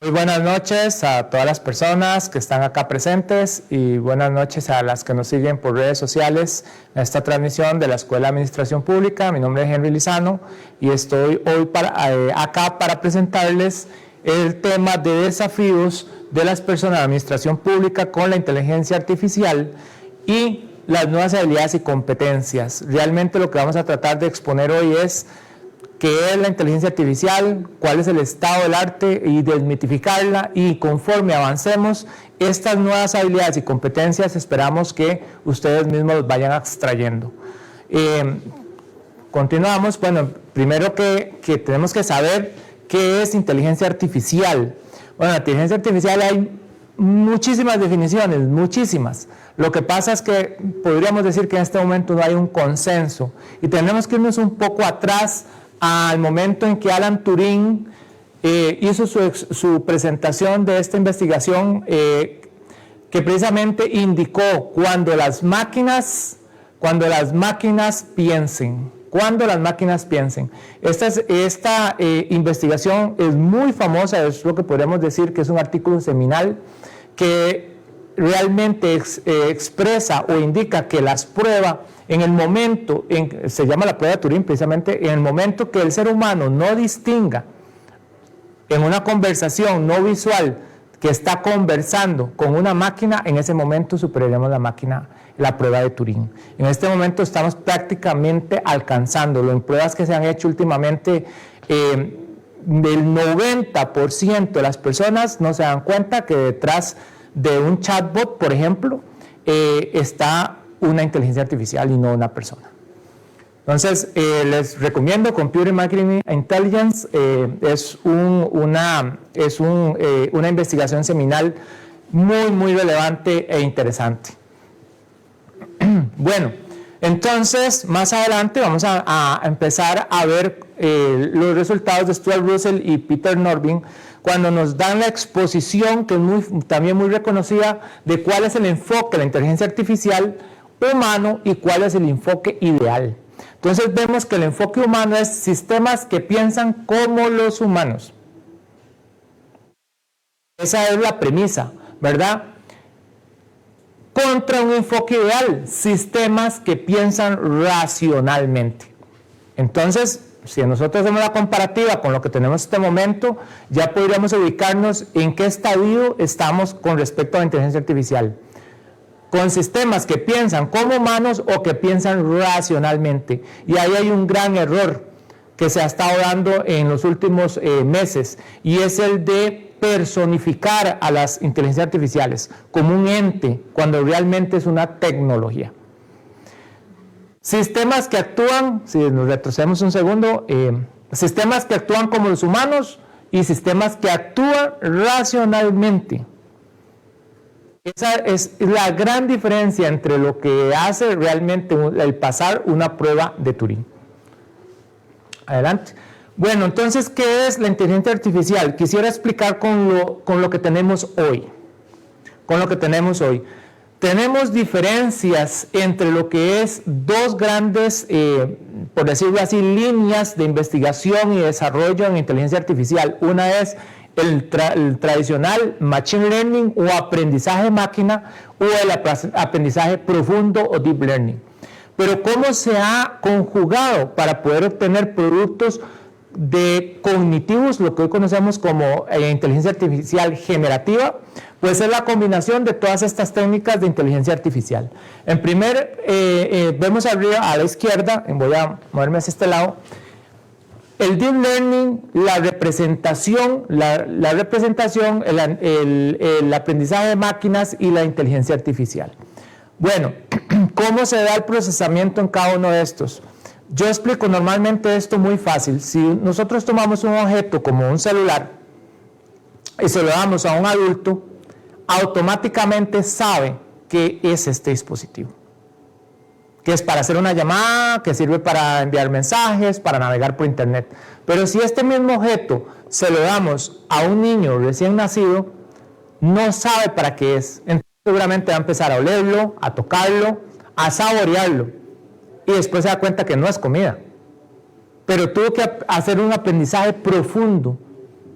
Muy buenas noches a todas las personas que están acá presentes y buenas noches a las que nos siguen por redes sociales en esta transmisión de la Escuela de Administración Pública. Mi nombre es Henry Lizano y estoy hoy acá para presentarles el tema de desafíos de las personas de administración pública con la inteligencia artificial y las nuevas habilidades y competencias. Realmente lo que vamos a tratar de exponer hoy es qué es la inteligencia artificial, cuál es el estado del arte y desmitificarla, y conforme avancemos estas nuevas habilidades y competencias esperamos que ustedes mismos vayan extrayendo. Continuamos. Bueno, primero que tenemos que saber qué es inteligencia artificial. Bueno, la inteligencia artificial hay muchísimas definiciones, muchísimas. Lo que pasa es que podríamos decir que en este momento no hay un consenso y tenemos que irnos un poco atrás al momento en que Alan Turing hizo su presentación de esta investigación que precisamente indicó cuando las máquinas piensen. Cuando las máquinas piensen. Esta investigación es muy famosa, es lo que podríamos decir que es un artículo seminal que realmente expresa o indica que las pruebas en el momento, se llama la prueba de Turing precisamente, en el momento que el ser humano no distinga en una conversación no visual que está conversando con una máquina, en ese momento superaremos la prueba de Turing. En este momento estamos prácticamente alcanzándolo. En pruebas que se han hecho últimamente, del 90% de las personas no se dan cuenta que detrás de un chatbot, por ejemplo, está una inteligencia artificial y no una persona. Entonces, les recomiendo Computer Marketing Intelligence. Es una investigación seminal muy relevante e interesante. Bueno, entonces, más adelante vamos a empezar a ver los resultados de Stuart Russell y Peter Norvig cuando nos dan la exposición, que es también muy reconocida, de cuál es el enfoque de la inteligencia artificial humano y cuál es el enfoque ideal. Entonces vemos que el enfoque humano es sistemas que piensan como los humanos. Esa es la premisa, ¿verdad? Contra un enfoque ideal, sistemas que piensan racionalmente. Entonces, si nosotros hacemos la comparativa con lo que tenemos en este momento, ya podríamos ubicarnos en qué estadio estamos con respecto a la inteligencia artificial. Con sistemas que piensan como humanos o que piensan racionalmente. Y ahí hay un gran error que se ha estado dando en los últimos meses, y es el de personificar a las inteligencias artificiales como un ente, cuando realmente es una tecnología. Sistemas que actúan, si nos retrocedemos un segundo, sistemas que actúan como los humanos y sistemas que actúan racionalmente. Esa es la gran diferencia entre lo que hace realmente el pasar una prueba de Turing. Adelante. Bueno, entonces, ¿qué es la inteligencia artificial? Quisiera explicar con lo que tenemos hoy. Tenemos diferencias entre lo que es dos grandes, por decirlo así, líneas de investigación y desarrollo en inteligencia artificial. Una es el tradicional Machine Learning o aprendizaje de máquina, o el aprendizaje profundo o Deep Learning. Pero ¿cómo se ha conjugado para poder obtener productos cognitivos, lo que hoy conocemos como inteligencia artificial generativa? Pues es la combinación de todas estas técnicas de inteligencia artificial. Vemos arriba a la izquierda, voy a moverme hacia este lado, el Deep Learning, la representación, el aprendizaje de máquinas y la inteligencia artificial. Bueno, ¿cómo se da el procesamiento en cada uno de estos? Yo explico normalmente esto muy fácil. Si nosotros tomamos un objeto como un celular y se lo damos a un adulto, automáticamente sabe qué es este dispositivo. Que es para hacer una llamada, que sirve para enviar mensajes, para navegar por internet. Pero si este mismo objeto se lo damos a un niño recién nacido, no sabe para qué es. Entonces seguramente va a empezar a olerlo, a tocarlo, a saborearlo, y después se da cuenta que no es comida. Pero tuvo que hacer un aprendizaje profundo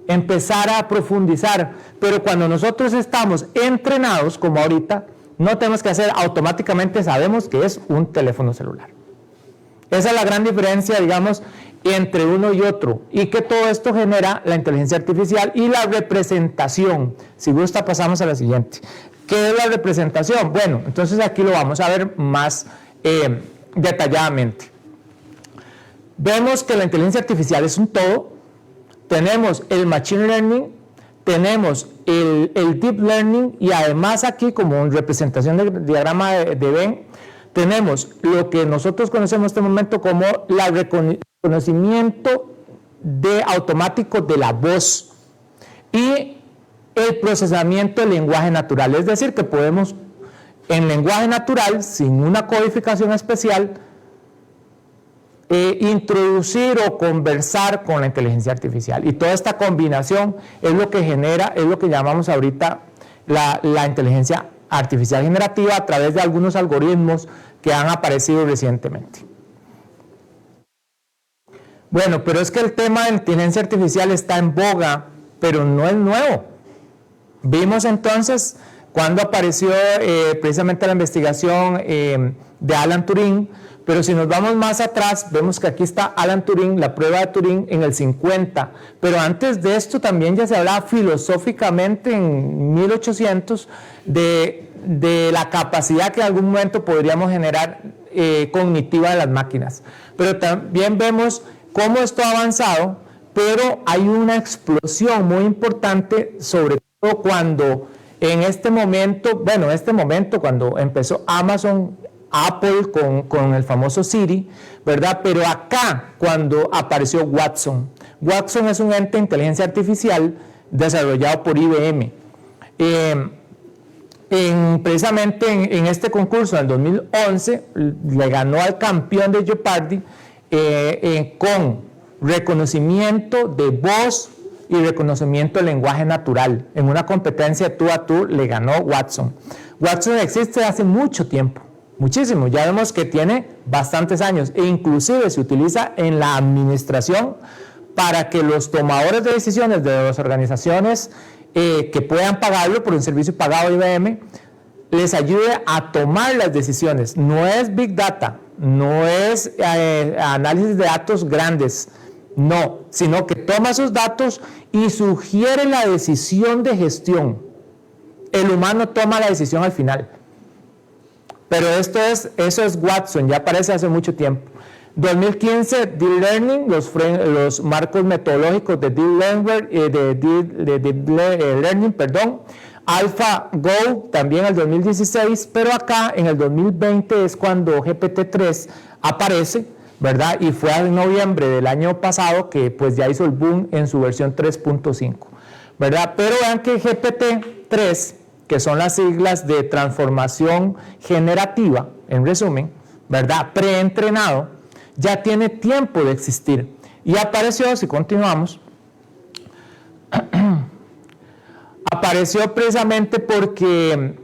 empezar a profundizar, pero cuando nosotros estamos entrenados, como ahorita, no tenemos que hacer, automáticamente sabemos que es un teléfono celular. Esa es la gran diferencia, digamos, entre uno y otro, y que todo esto genera la inteligencia artificial y la representación. Si gusta, pasamos a la siguiente. ¿Qué es la representación? Bueno, entonces aquí lo vamos a ver más detalladamente. Vemos que la inteligencia artificial es un todo. Tenemos el Machine Learning, tenemos el Deep Learning, y además aquí, como representación del diagrama de Venn, tenemos lo que nosotros conocemos en este momento como el reconocimiento automático de la voz y el procesamiento del lenguaje natural. Es decir, que podemos, en lenguaje natural, sin una codificación especial, introducir o conversar con la inteligencia artificial. Y toda esta combinación es lo que genera, es lo que llamamos ahorita la inteligencia artificial generativa a través de algunos algoritmos que han aparecido recientemente. Bueno, pero es que el tema de la inteligencia artificial está en boga, pero no es nuevo. Vimos entonces cuando apareció precisamente la investigación de Alan Turing, pero si nos vamos más atrás, vemos que aquí está Alan Turing, la prueba de Turing en el 50, pero antes de esto también ya se hablaba filosóficamente en 1800 de la capacidad que en algún momento podríamos generar cognitiva de las máquinas. Pero también vemos cómo esto ha avanzado, pero hay una explosión muy importante, sobre todo cuando en este momento, cuando empezó Amazon, Apple con el famoso Siri, ¿verdad? Pero acá, cuando apareció Watson. Watson es un ente de inteligencia artificial desarrollado por IBM. Precisamente en este concurso del 2011, le ganó al campeón de Jeopardy con reconocimiento de voz y reconocimiento del lenguaje natural. En una competencia tú a tú le ganó Watson. Watson existe hace mucho tiempo. Muchísimo, ya vemos que tiene bastantes años e inclusive se utiliza en la administración para que los tomadores de decisiones de las organizaciones que puedan pagarlo por un servicio pagado de IBM les ayude a tomar las decisiones. No es Big Data, no es análisis de datos grandes, no, sino que toma esos datos y sugiere la decisión de gestión. El humano toma la decisión al final. Pero eso es Watson, ya aparece hace mucho tiempo. 2015, Deep Learning, los marcos metodológicos de Deep Learning, AlphaGo también en el 2016, pero acá en el 2020 es cuando GPT-3 aparece, ¿verdad? Y fue en noviembre del año pasado que pues ya hizo el boom en su versión 3.5, ¿verdad? Pero vean que GPT-3, que son las siglas de transformación generativa, en resumen, ¿verdad? Preentrenado, ya tiene tiempo de existir. Y apareció, si continuamos, apareció precisamente porque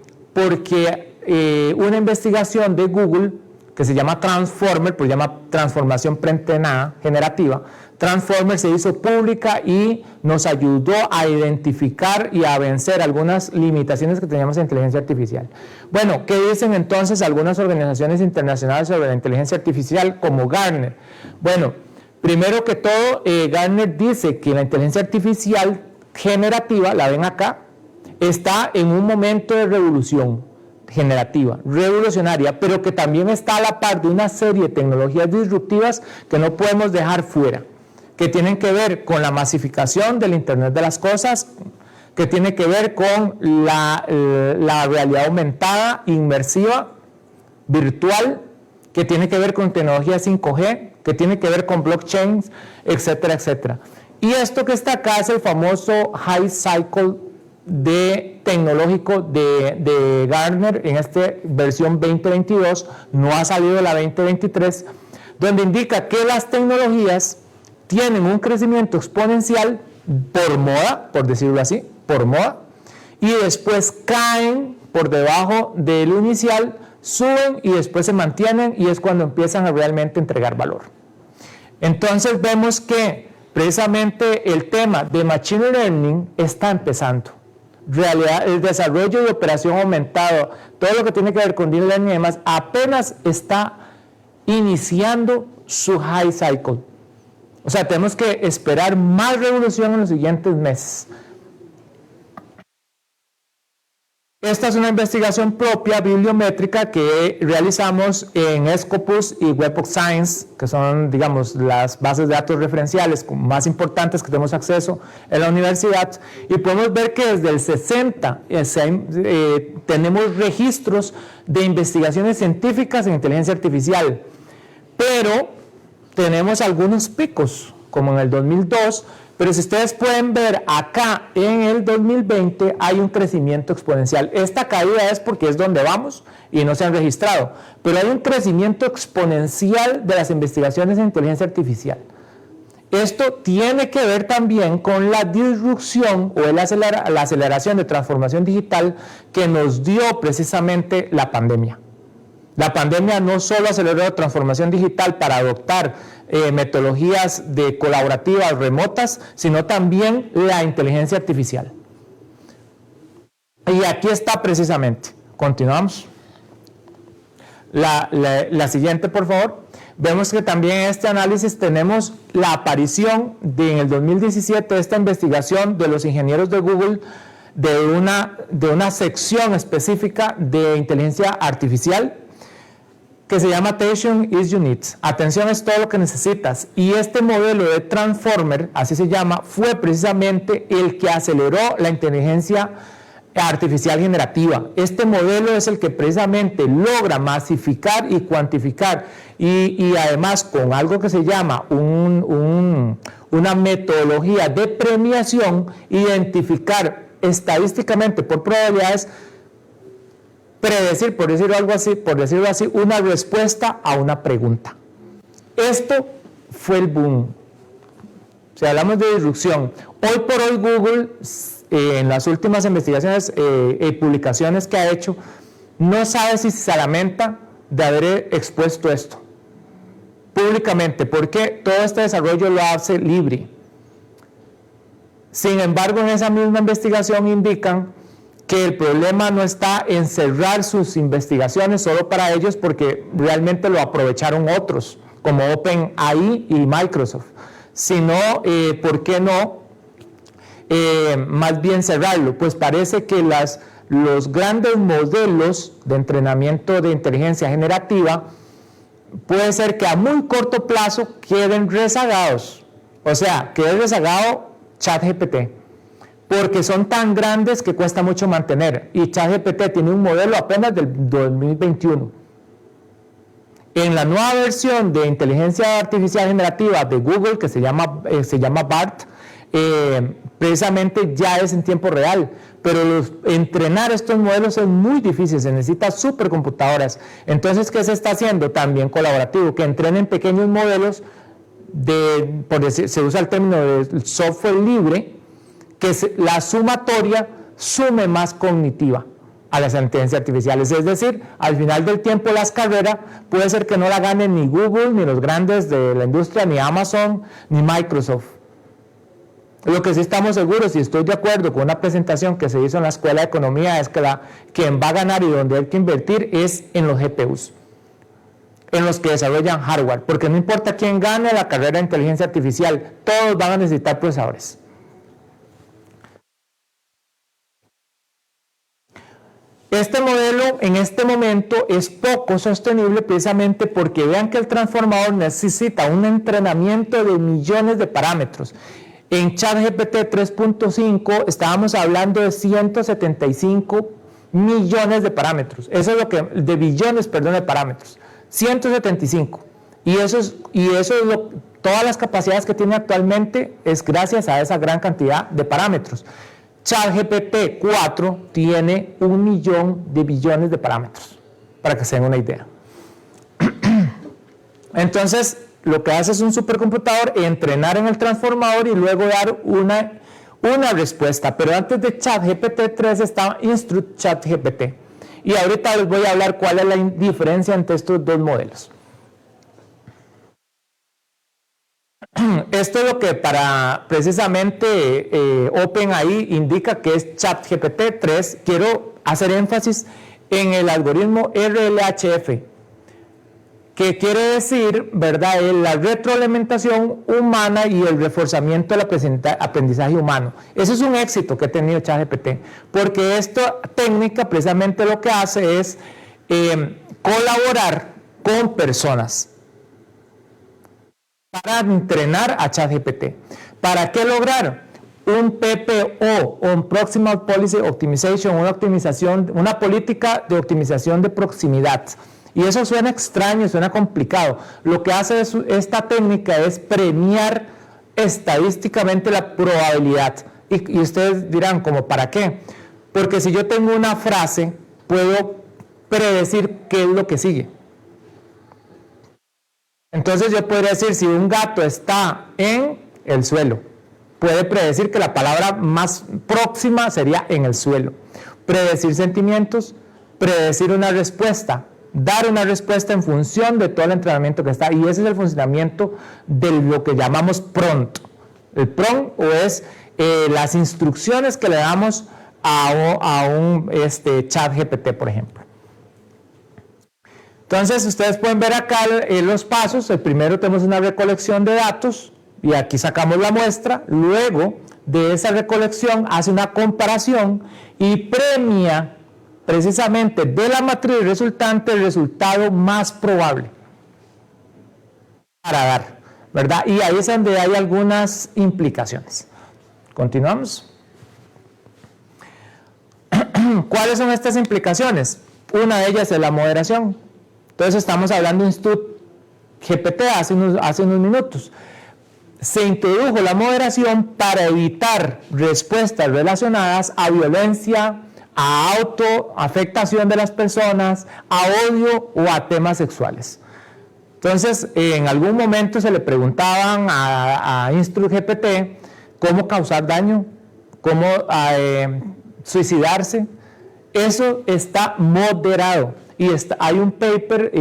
una investigación de Google, que se llama Transformer, pues se llama transformación preentrenada generativa, Transformer se hizo pública y nos ayudó a identificar y a vencer algunas limitaciones que teníamos en inteligencia artificial. Bueno, ¿qué dicen entonces algunas organizaciones internacionales sobre la inteligencia artificial como Gartner? Bueno, primero que todo, Gartner dice que la inteligencia artificial generativa, la ven acá, está en un momento de revolución generativa, revolucionaria, pero que también está a la par de una serie de tecnologías disruptivas que no podemos dejar fuera, que tienen que ver con la masificación del Internet de las cosas, que tiene que ver con la realidad aumentada, inmersiva, virtual, que tiene que ver con tecnología 5G, que tiene que ver con blockchains, etcétera, etcétera. Y esto que está acá es el famoso High Cycle tecnológico de Gartner en esta versión 2022, no ha salido la 2023, donde indica que las tecnologías tienen un crecimiento exponencial por moda, por decirlo así, por moda, y después caen por debajo de lo inicial, suben y después se mantienen y es cuando empiezan a realmente entregar valor. Entonces vemos que precisamente el tema de Machine Learning está empezando. Realidad, el desarrollo de operación aumentado, todo lo que tiene que ver con Deep Learning y demás, apenas está iniciando su high cycle. O sea, tenemos que esperar más revolución en los siguientes meses. Esta es una investigación propia bibliométrica que realizamos en Scopus y Web of Science, que son, digamos, las bases de datos referenciales más importantes que tenemos acceso en la universidad, y podemos ver que desde el 60 tenemos registros de investigaciones científicas en inteligencia artificial, pero tenemos algunos picos, como en el 2002, pero si ustedes pueden ver acá en el 2020 hay un crecimiento exponencial. Esta caída es porque es donde vamos y no se han registrado, pero hay un crecimiento exponencial de las investigaciones en inteligencia artificial. Esto tiene que ver también con la disrupción o la aceleración de transformación digital que nos dio precisamente la pandemia. La pandemia no solo aceleró la transformación digital para adoptar metodologías colaborativas remotas, sino también la inteligencia artificial. Y aquí está precisamente. Continuamos. La siguiente, por favor. Vemos que también en este análisis tenemos la aparición en el 2017 de esta investigación de los ingenieros de Google de una sección específica de inteligencia artificial que se llama Attention is you need. Atención es todo lo que necesitas. Y este modelo de Transformer, así se llama, fue precisamente el que aceleró la inteligencia artificial generativa. Este modelo es el que precisamente logra masificar y cuantificar y además con algo que se llama una metodología de premiación, identificar estadísticamente por probabilidades, predecir, por decirlo así, una respuesta a una pregunta. Esto fue el boom. Si hablamos de disrupción, hoy por hoy Google, en las últimas investigaciones y publicaciones que ha hecho, no sabe si se lamenta de haber expuesto esto públicamente, porque todo este desarrollo lo hace libre. Sin embargo, en esa misma investigación indican que el problema no está en cerrar sus investigaciones solo para ellos, porque realmente lo aprovecharon otros, como OpenAI y Microsoft, sino, ¿por qué no más bien cerrarlo? Pues parece que los grandes modelos de entrenamiento de inteligencia generativa puede ser que a muy corto plazo queden rezagados, o sea, quede rezagado ChatGPT, porque son tan grandes que cuesta mucho mantener, y ChatGPT tiene un modelo apenas del 2021. En la nueva versión de inteligencia artificial generativa de Google, que se llama BART, precisamente ya es en tiempo real, pero entrenar estos modelos es muy difícil, se necesita supercomputadoras. Entonces, ¿qué se está haciendo? También colaborativo, que entrenen pequeños modelos se usa el término de software libre, que la sumatoria sume más cognitiva a las inteligencias artificiales. Es decir, al final del tiempo las carreras puede ser que no la ganen ni Google, ni los grandes de la industria, ni Amazon, ni Microsoft. Lo que sí estamos seguros, y estoy de acuerdo con una presentación que se hizo en la Escuela de Economía, es que quien va a ganar y donde hay que invertir es en los GPUs, en los que desarrollan hardware, porque no importa quién gane la carrera de inteligencia artificial, todos van a necesitar procesadores. Este modelo en este momento es poco sostenible precisamente porque vean que el transformador necesita un entrenamiento de millones de parámetros. En ChatGPT 3.5 estábamos hablando de 175 millones de parámetros. Eso es de billones, perdón, de parámetros. 175. Y todas las capacidades que tiene actualmente es gracias a esa gran cantidad de parámetros. ChatGPT 4 tiene 1 millón de billones de parámetros, para que se den una idea. Entonces, lo que hace es un supercomputador, entrenar en el transformador y luego dar una respuesta. Pero antes de ChatGPT 3 estaba InstructChatGPT. Y ahorita les voy a hablar cuál es la diferencia entre estos dos modelos. esto es lo que para precisamente OpenAI indica que es ChatGPT 3. Quiero hacer énfasis en el algoritmo RLHF, que quiere decir, ¿verdad?, la retroalimentación humana y el reforzamiento del aprendizaje humano. Eso es un éxito que ha tenido ChatGPT, porque esta técnica precisamente lo que hace es colaborar con personas para entrenar a ChatGPT. ¿Para qué lograr? Un PPO, un Proximal Policy Optimization, una política de optimización de proximidad. Y eso suena extraño, suena complicado. Lo que hace esta técnica es premiar estadísticamente la probabilidad. Y ustedes dirán, ¿cómo para qué? Porque si yo tengo una frase, puedo predecir qué es lo que sigue. Entonces yo podría decir, si un gato está en el suelo, puede predecir que la palabra más próxima sería en el suelo. Predecir sentimientos, predecir una respuesta, dar una respuesta en función de todo el entrenamiento que está. Y ese es el funcionamiento de lo que llamamos prompt. El prompt es las instrucciones que le damos a un ChatGPT, por ejemplo. Entonces, ustedes pueden ver acá los pasos. El primero tenemos una recolección de datos y aquí sacamos la muestra. Luego de esa recolección hace una comparación y premia precisamente de la matriz resultante el resultado más probable para dar, ¿verdad? Y ahí es donde hay algunas implicaciones. Continuamos. ¿Cuáles son estas implicaciones? Una de ellas es la moderación. Entonces estamos hablando de Instituto GPT hace unos minutos. Se introdujo la moderación para evitar respuestas relacionadas a violencia, a autoafectación de las personas, a odio o a temas sexuales. Entonces, en algún momento se le preguntaban a InstruGPT cómo causar daño, cómo suicidarse. Eso está moderado y hay un paper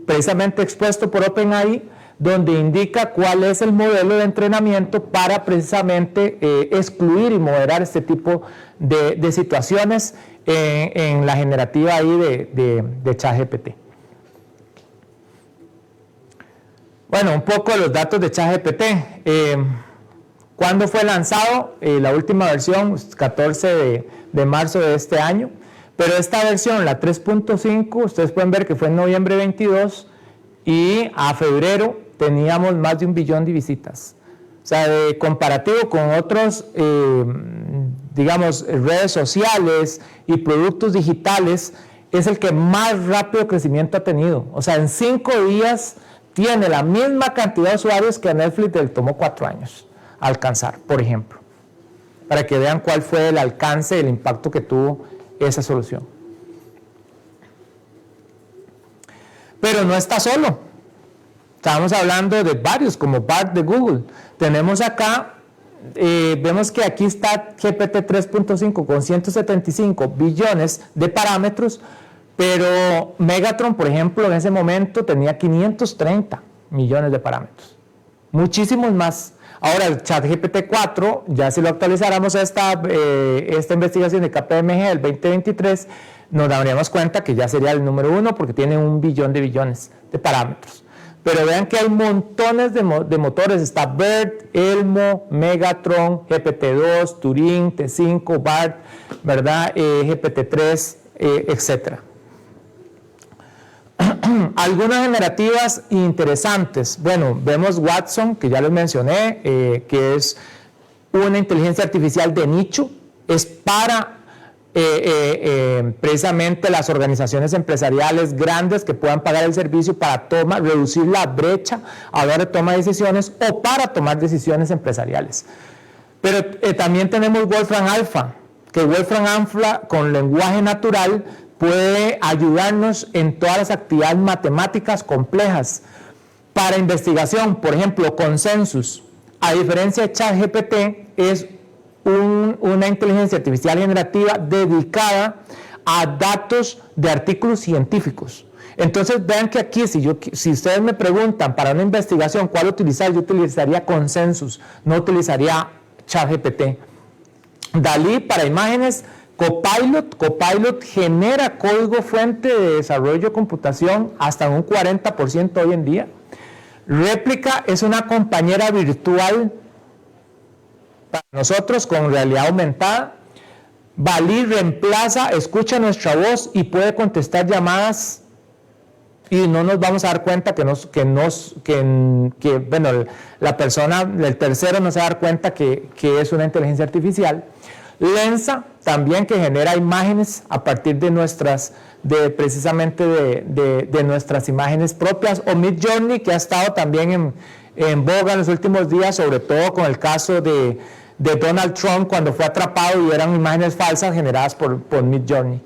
precisamente expuesto por OpenAI donde indica cuál es el modelo de entrenamiento para precisamente excluir y moderar este tipo de situaciones en la generativa ahí de ChatGPT. Bueno, un poco los datos de ChatGPT. ¿Cuándo fue lanzado? La última versión, 14 de marzo de este año. Pero esta versión, la 3.5, ustedes pueden ver que fue en noviembre 22 y a febrero teníamos más de 1 billón de visitas. O sea, de comparativo con otros, digamos, redes sociales y productos digitales, es el que más rápido crecimiento ha tenido. O sea, en 5 días tiene la misma cantidad de usuarios que a Netflix le tomó 4 años alcanzar, por ejemplo. Para que vean cuál fue el alcance, el impacto que tuvo esa solución. Pero no está solo. Estamos hablando de varios, como BART de Google. Tenemos acá, vemos que aquí está GPT 3.5 con 175 billones de parámetros, pero Megatron, por ejemplo, en ese momento tenía 530 millones de parámetros. Muchísimos más. Ahora, el ChatGPT 4, ya si lo actualizáramos esta investigación de KPMG del 2023, nos daríamos cuenta que ya sería el número 1 porque tiene 1 billón de billones de parámetros. Pero vean que hay montones de motores. Está BERT, Elmo, Megatron, GPT-2, Turing, T5, BART, ¿verdad? GPT-3, etcétera. Algunas generativas interesantes. Bueno, vemos Watson, que ya les mencioné, que es una inteligencia artificial de nicho. Es para precisamente las organizaciones empresariales grandes que puedan pagar el servicio para reducir la brecha a la hora de toma de decisiones o para tomar decisiones empresariales. Pero también tenemos Wolfram Alpha, que Wolfram Alpha con lenguaje natural puede ayudarnos en todas las actividades matemáticas complejas. Para investigación, por ejemplo, Consensus, a diferencia de ChatGPT, es una inteligencia artificial generativa dedicada a datos de artículos científicos. Entonces vean que aquí, si ustedes me preguntan para una investigación cuál utilizar, yo utilizaría Consensus, no utilizaría ChatGPT. DALL-E para imágenes, Copilot genera código fuente de desarrollo de computación hasta un 40% hoy en día. Réplica es una compañera virtual para nosotros con realidad aumentada. DALL-E reemplaza, escucha nuestra voz y puede contestar llamadas y no nos vamos a dar cuenta bueno, la persona, el tercero no se va a dar cuenta que es una inteligencia artificial. Lensa también, que genera imágenes a partir de nuestras imágenes propias, o Midjourney, que ha estado también en boga en los últimos días, sobre todo con el caso de Donald Trump cuando fue atrapado y eran imágenes falsas generadas por Midjourney.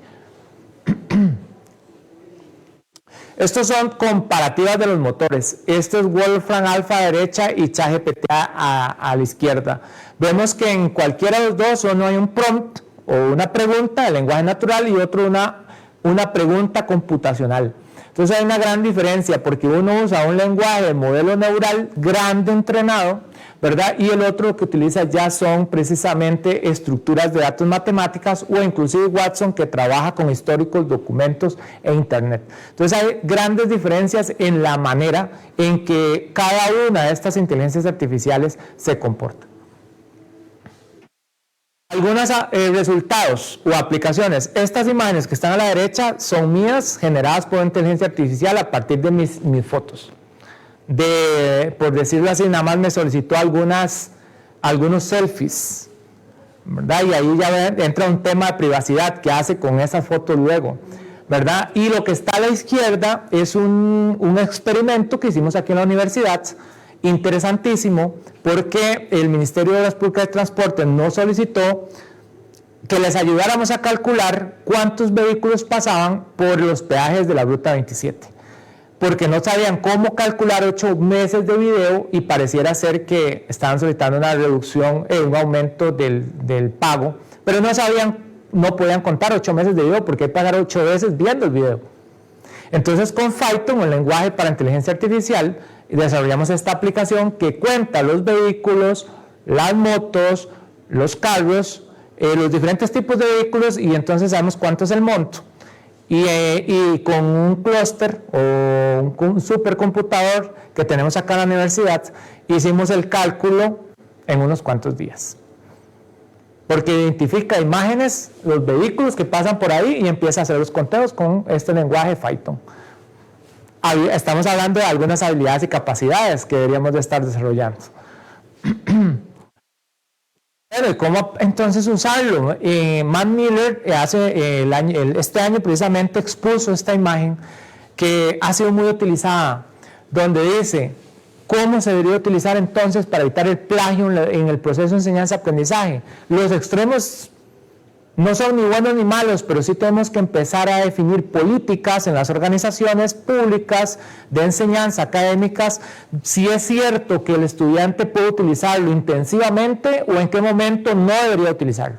Estos son comparativas de los motores. Este es Wolfram Alpha a la derecha y ChatGPT a la izquierda. Vemos que en cualquiera de los dos uno hay un prompt o una pregunta de lenguaje natural y otro una pregunta computacional. Entonces hay una gran diferencia porque uno usa un lenguaje de modelo neural grande entrenado, ¿verdad? Y el otro que utiliza ya son precisamente estructuras de datos matemáticas o inclusive Watson, que trabaja con históricos, documentos e internet. Entonces hay grandes diferencias en la manera en que cada una de estas inteligencias artificiales se comporta. Algunos resultados o aplicaciones. Estas imágenes que están a la derecha son mías, generadas por inteligencia artificial a partir de mis fotos. Por decirlo así, nada más me solicitó algunos selfies, ¿verdad? Y ahí ya entra un tema de privacidad que hace con esas fotos luego, ¿verdad? Y lo que está a la izquierda es un experimento que hicimos aquí en la universidad, interesantísimo, porque el Ministerio de las Públicas de Transporte nos solicitó que les ayudáramos a calcular cuántos vehículos pasaban por los peajes de la Ruta 27, porque no sabían cómo calcular 8 meses de video y pareciera ser que estaban solicitando una reducción, un aumento del pago, pero no podían contar 8 meses de video porque hay que pagar 8 veces viendo el video. Entonces con Python, un lenguaje para inteligencia artificial, desarrollamos esta aplicación que cuenta los vehículos, las motos, los carros, los diferentes tipos de vehículos, y entonces sabemos cuánto es el monto. Y con un clúster o un supercomputador que tenemos acá en la universidad, hicimos el cálculo en unos cuantos días. Porque identifica imágenes, los vehículos que pasan por ahí y empieza a hacer los conteos con este lenguaje Python. Estamos hablando de algunas habilidades y capacidades que deberíamos de estar desarrollando. Bueno, ¿cómo entonces usarlo? Matt Miller este año precisamente expuso esta imagen que ha sido muy utilizada, donde dice cómo se debería utilizar entonces para evitar el plagio en el proceso de enseñanza-aprendizaje. Los extremos no son ni buenos ni malos, pero sí tenemos que empezar a definir políticas en las organizaciones públicas de enseñanza académicas, si es cierto que el estudiante puede utilizarlo intensivamente o en qué momento no debería utilizarlo.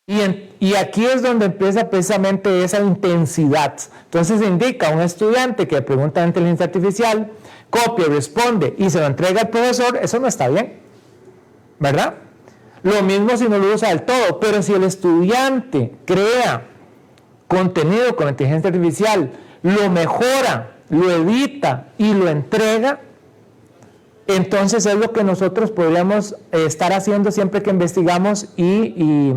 Y aquí es donde empieza precisamente esa intensidad. Entonces indica un estudiante que pregunta a inteligencia artificial, copia, responde y se lo entrega al profesor, eso no está bien, ¿verdad? Lo mismo si no lo usa del todo, pero si el estudiante crea contenido con inteligencia artificial, lo mejora, lo edita y lo entrega, entonces es lo que nosotros podríamos estar haciendo siempre que investigamos y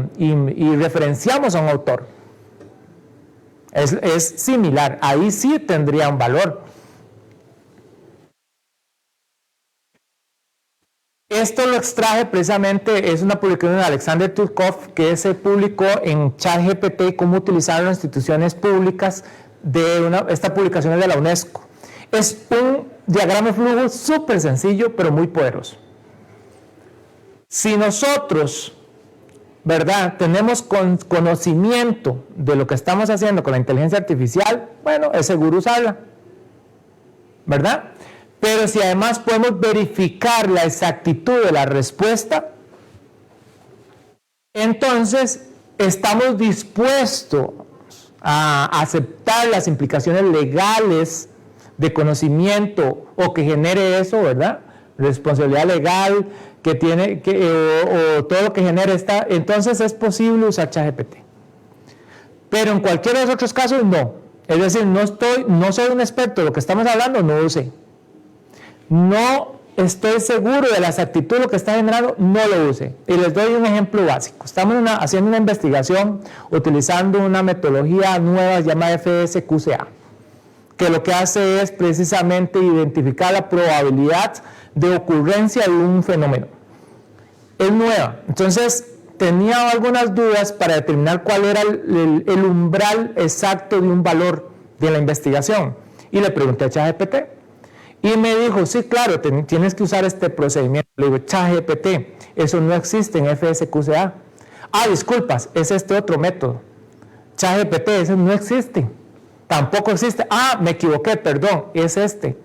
referenciamos a un autor. Es similar, ahí sí tendría un valor. Esto lo extraje precisamente, es una publicación de Alexander Turkov que se publicó en ChatGPT, cómo utilizar las instituciones públicas esta publicación es de la UNESCO. Es un diagrama de flujo súper sencillo, pero muy poderoso. Si nosotros, ¿verdad?, tenemos conocimiento de lo que estamos haciendo con la inteligencia artificial, bueno, es seguro usarla, ¿verdad? Pero si además podemos verificar la exactitud de la respuesta, entonces estamos dispuestos a aceptar las implicaciones legales de conocimiento o que genere eso, ¿verdad? Responsabilidad legal que tiene, o todo lo que genere esta, entonces es posible usar ChatGPT. Pero en cualquiera de los otros casos, no. Es decir, no soy un experto, lo que estamos hablando no lo sé. No estoy seguro de la exactitud de lo que está generando, no lo use. Y les doy un ejemplo básico. Estamos haciendo una investigación utilizando una metodología nueva llamada FSQCA, que lo que hace es precisamente identificar la probabilidad de ocurrencia de un fenómeno. Es nueva. Entonces, tenía algunas dudas para determinar cuál era el umbral exacto de un valor de la investigación. Y le pregunté a ChatGPT. Y me dijo, sí, claro, tienes que usar este procedimiento. Le digo, ChatGPT, eso no existe en FSQCA. Ah, disculpas, es este otro método. ChatGPT, eso no existe. Tampoco existe. Ah, me equivoqué, perdón, es este.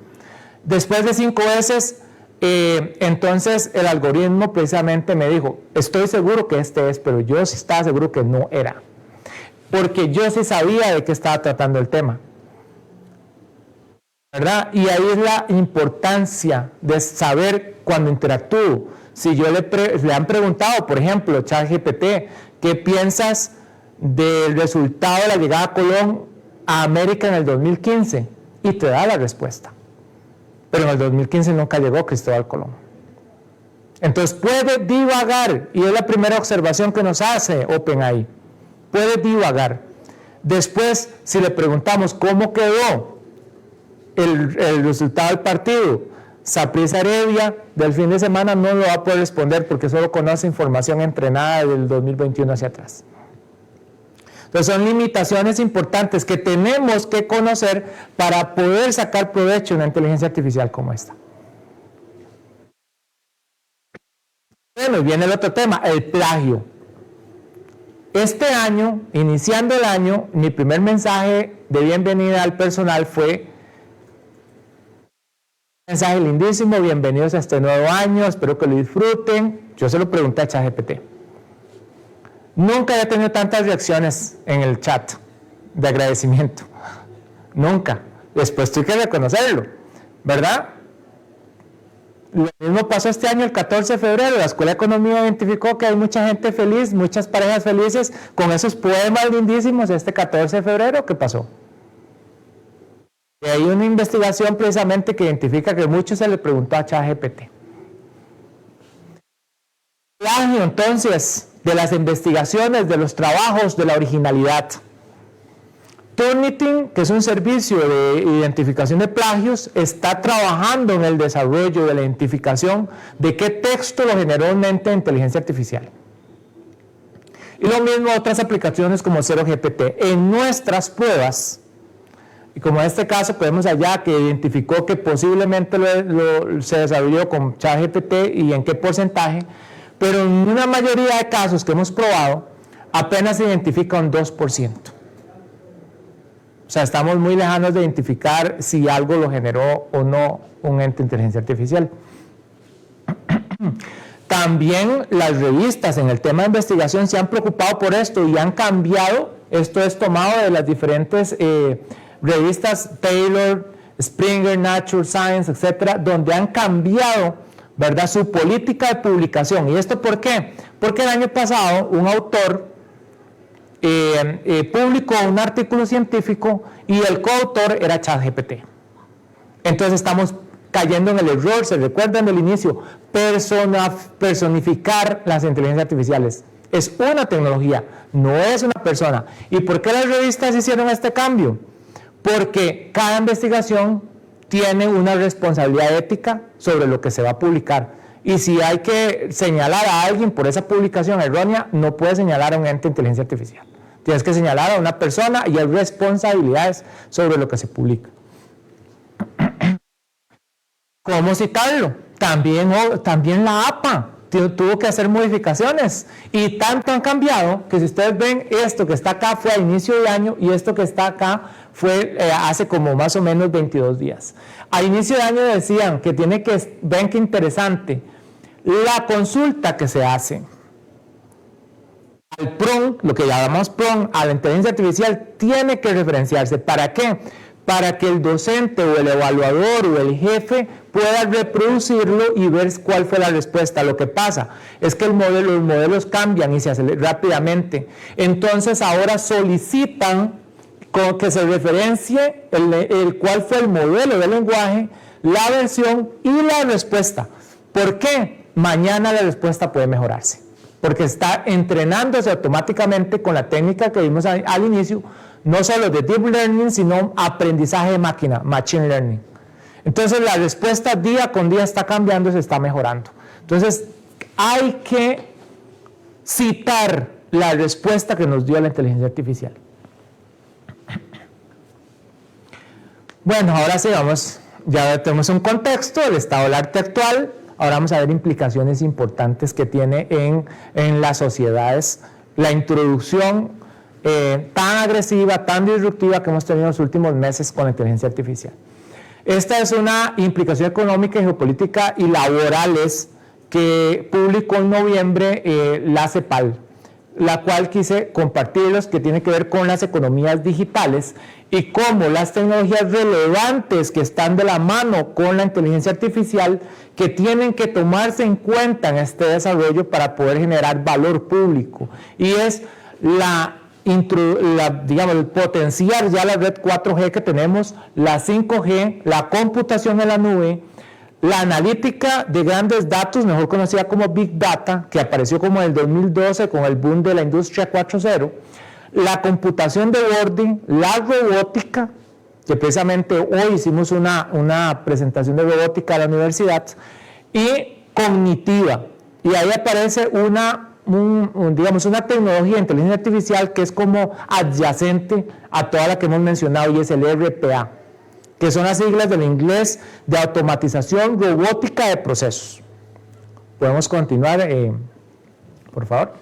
Después de 5 veces, entonces el algoritmo precisamente me dijo, estoy seguro que este es, pero yo sí estaba seguro que no era. Porque yo sí sabía de qué estaba tratando el tema. ¿Verdad? Y ahí es la importancia de saber cuando interactúo. Si yo le han preguntado, por ejemplo, ChatGPT, ¿qué piensas del resultado de la llegada a Colón a América en el 2015? Y te da la respuesta. Pero en el 2015 nunca llegó Cristóbal Colón. Entonces puede divagar, y es la primera observación que nos hace OpenAI. Puede divagar. Después, si le preguntamos cómo quedó el resultado del partido, Saprissa Heredia, del fin de semana, no lo va a poder responder porque solo conoce información entrenada del 2021 hacia atrás. Entonces son limitaciones importantes que tenemos que conocer para poder sacar provecho de una inteligencia artificial como esta. Bueno, y viene el otro tema, el plagio. Este año, iniciando el año, mi primer mensaje de bienvenida al personal fue: mensaje lindísimo, bienvenidos a este nuevo año, espero que lo disfruten. Yo se lo pregunté a ChatGPT. Nunca había tenido tantas reacciones en el chat de agradecimiento. Nunca. Después tuve que reconocerlo, ¿verdad? Lo mismo pasó este año, el 14 de febrero. La Escuela de Economía identificó que hay mucha gente feliz, muchas parejas felices con esos poemas lindísimos este 14 de febrero. ¿Qué pasó? Y hay una investigación precisamente que identifica que mucho se le preguntó a ChatGPT. Plagio, entonces, de las investigaciones, de los trabajos, de la originalidad. Turnitin, que es un servicio de identificación de plagios, está trabajando en el desarrollo de la identificación de qué texto lo generó un ente de inteligencia artificial. Y lo mismo otras aplicaciones como ZeroGPT. En nuestras pruebas, y como en este caso podemos allá que identificó que posiblemente se desarrolló con ChatGPT y en qué porcentaje, pero en una mayoría de casos que hemos probado, apenas se identifica un 2%. O sea, estamos muy lejanos de identificar si algo lo generó o no un ente de inteligencia artificial. También las revistas en el tema de investigación se han preocupado por esto y han cambiado. Esto es tomado de las diferentes revistas Taylor, Springer, Nature Science, etcétera, donde han cambiado, ¿verdad?, su política de publicación. ¿Y esto por qué? Porque el año pasado un autor publicó un artículo científico y el coautor era ChatGPT. Entonces estamos cayendo en el error, se recuerdan del inicio, personificar las inteligencias artificiales. Es una tecnología, no es una persona. ¿Y por qué las revistas hicieron este cambio? Porque cada investigación tiene una responsabilidad ética sobre lo que se va a publicar. Y si hay que señalar a alguien por esa publicación errónea, no puedes señalar a un ente de inteligencia artificial. Tienes que señalar a una persona y hay responsabilidades sobre lo que se publica. ¿Cómo citarlo? También la APA tuvo que hacer modificaciones y tanto han cambiado que si ustedes ven, esto que está acá fue a inicio de año y esto que está acá fue hace como más o menos 22 días. A inicio de año decían que ven qué interesante, la consulta que se hace al PRON, lo que llamamos PRON, a la inteligencia artificial, tiene que referenciarse. ¿Para qué? Para que el docente o el evaluador o el jefe pueda reproducirlo y ver cuál fue la respuesta. Lo que pasa es que los modelos cambian y se hacen rápidamente. Entonces ahora solicitan que se referencie cuál fue el modelo de lenguaje, la versión y la respuesta. ¿Por qué? Mañana la respuesta puede mejorarse, porque está entrenándose automáticamente con la técnica que vimos al inicio, no solo de Deep Learning, sino aprendizaje de máquina, Machine Learning. Entonces la respuesta día con día está cambiando, se está mejorando. Entonces hay que citar la respuesta que nos dio la inteligencia artificial. Bueno, ahora sí ya tenemos un contexto, el estado del arte actual. Ahora vamos a ver implicaciones importantes que tiene en las sociedades la introducción tan agresiva, tan disruptiva que hemos tenido en los últimos meses con la inteligencia artificial. Esta es una implicación económica, geopolítica y laborales que publicó en noviembre la CEPAL, la cual quise compartirlos, que tiene que ver con las economías digitales y cómo las tecnologías relevantes que están de la mano con la inteligencia artificial, que tienen que tomarse en cuenta en este desarrollo para poder generar valor público. Y es digamos, el potenciar ya la red 4G que tenemos, la 5G, la computación en la nube, la analítica de grandes datos, mejor conocida como Big Data, que apareció como en el 2012 con el boom de la industria 4.0, la computación de borde, la robótica, que precisamente hoy hicimos una presentación de robótica a la universidad, y cognitiva. Y ahí aparece digamos, una tecnología de inteligencia artificial que es como adyacente a toda la que hemos mencionado, y es el RPA, que son las siglas del inglés de automatización robótica de procesos. Podemos continuar, por favor.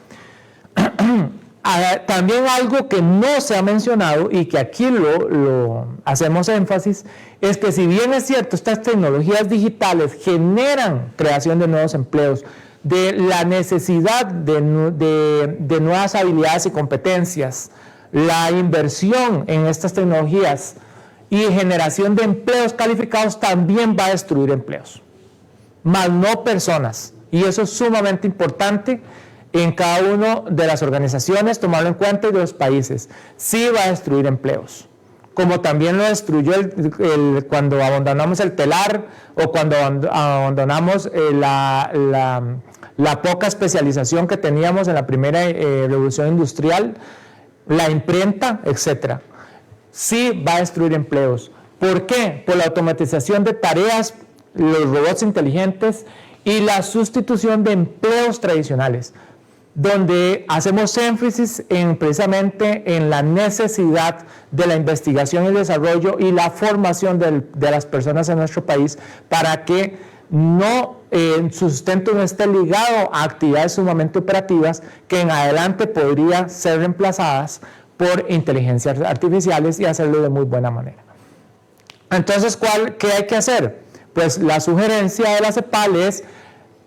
También algo que no se ha mencionado y que aquí lo hacemos énfasis, es que si bien es cierto, estas tecnologías digitales generan creación de nuevos empleos, de la necesidad de nuevas habilidades y competencias, la inversión en estas tecnologías y generación de empleos calificados también va a destruir empleos, más no personas. Y eso es sumamente importante en cada una de las organizaciones, tomarlo en cuenta, y de los países. Sí va a destruir empleos, como también lo destruyó cuando abandonamos el telar o cuando abandonamos la poca especialización que teníamos en la primera revolución industrial, la imprenta, etc. Sí va a destruir empleos. ¿Por qué? Por la automatización de tareas, los robots inteligentes y la sustitución de empleos tradicionales, donde hacemos énfasis precisamente en la necesidad de la investigación y el desarrollo y la formación de las personas en nuestro país para que su sustento no esté ligado a actividades sumamente operativas que en adelante podrían ser reemplazadas por inteligencias artificiales, y hacerlo de muy buena manera. Entonces, ¿qué hay que hacer? Pues la sugerencia de la CEPAL es